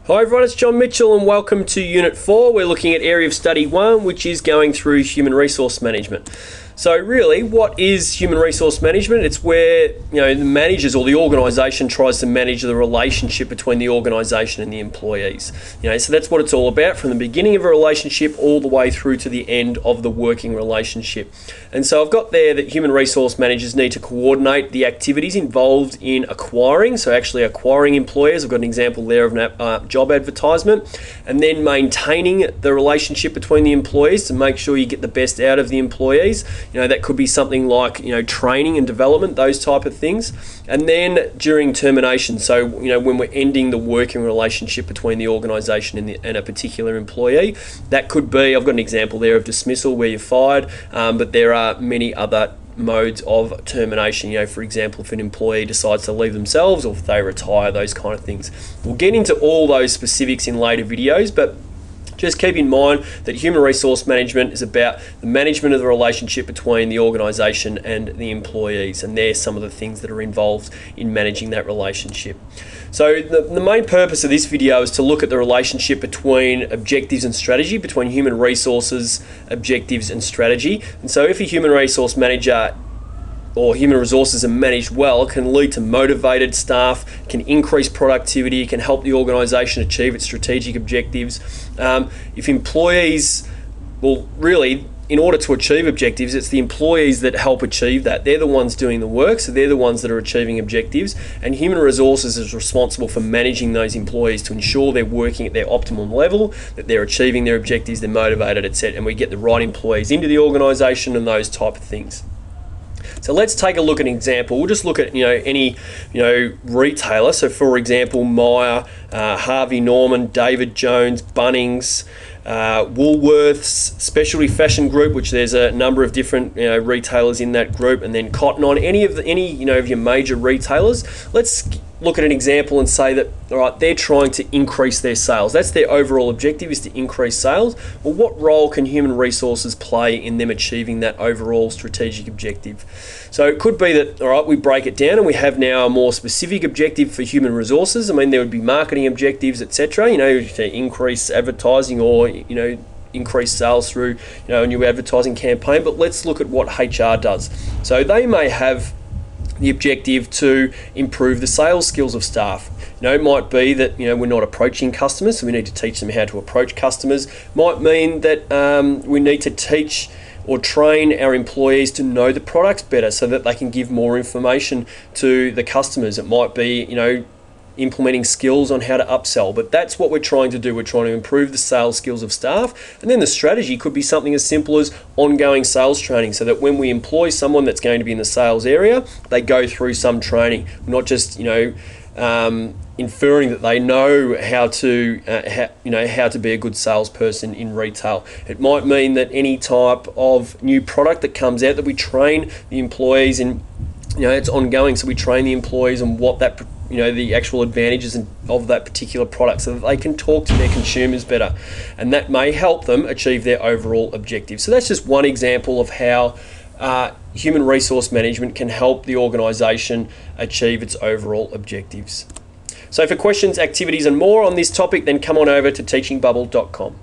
Hi everyone, it's John Mitchell and welcome to Unit 4. We're looking at Area of Study 1, which is going through human resource management. So really, what is human resource management? It's where the managers or the organisation tries to manage the relationship between the organisation and the employees. So that's what it's all about, from the beginning of a relationship all the way through to the end of the working relationship. And so I've got there that human resource managers need to coordinate the activities involved in acquiring, so actually acquiring employers. I've got an example there of a job advertisement, and then maintaining the relationship between the employees to make sure you get the best out of the employees. That could be something like training and development, those type of things. And then during termination, so when we're ending the working relationship between the organisation and a particular employee, that could be, I've got an example there of dismissal where you're fired, but there are many other modes of termination. For example, if an employee decides to leave themselves or if they retire, those kind of things. We'll get into all those specifics in later videos, but just keep in mind that human resource management is about the management of the relationship between the organisation and the employees, and there's some of the things that are involved in managing that relationship. So the main purpose of this video is to look at the relationship between objectives and strategy, between human resources, objectives and strategy. And so if a human resource manager or human resources are managed well, it can lead to motivated staff, can increase productivity, it can help the organisation achieve its strategic objectives. If employees, really, in order to achieve objectives, it's the employees that help achieve that. They're the ones doing the work, so they're the ones that are achieving objectives, and human resources is responsible for managing those employees to ensure they're working at their optimum level, that they're achieving their objectives, they're motivated, etc., and we get the right employees into the organisation and those type of things. So let's take a look at an example. We'll just look at any retailer. So for example, Myer, Harvey Norman, David Jones, Bunnings, Woolworths, Specialty Fashion Group, which there's a number of different retailers in that group, and then Cotton On. Any of your major retailers. Let's look at an example and say that, all right, they're trying to increase their sales. That's their overall objective, is to increase sales. Well, what role can human resources play in them achieving that overall strategic objective? So it could be that, all right, we break it down and we have now a more specific objective for human resources. I mean, there would be marketing objectives, etc., to increase advertising or, increase sales through, a new advertising campaign. But let's look at what HR does. So they may have the objective to improve the sales skills of staff. It might be that we're not approaching customers, so we need to teach them how to approach customers. Might mean that we need to teach or train our employees to know the products better so that they can give more information to the customers. It might be implementing skills on how to upsell, but that's what we're trying to do. We're trying to improve the sales skills of staff, and then the strategy could be something as simple as ongoing sales training, so that when we employ someone that's going to be in the sales area, they go through some training, not just inferring that they know how to be a good salesperson in retail. It might mean that any type of new product that comes out, that we train the employees in, it's ongoing, so we train the employees on what that the actual advantages of that particular product, so that they can talk to their consumers better, and that may help them achieve their overall objective. So that's just one example of how human resource management can help the organisation achieve its overall objectives. So for questions, activities and more on this topic, then come on over to teachingbubble.com.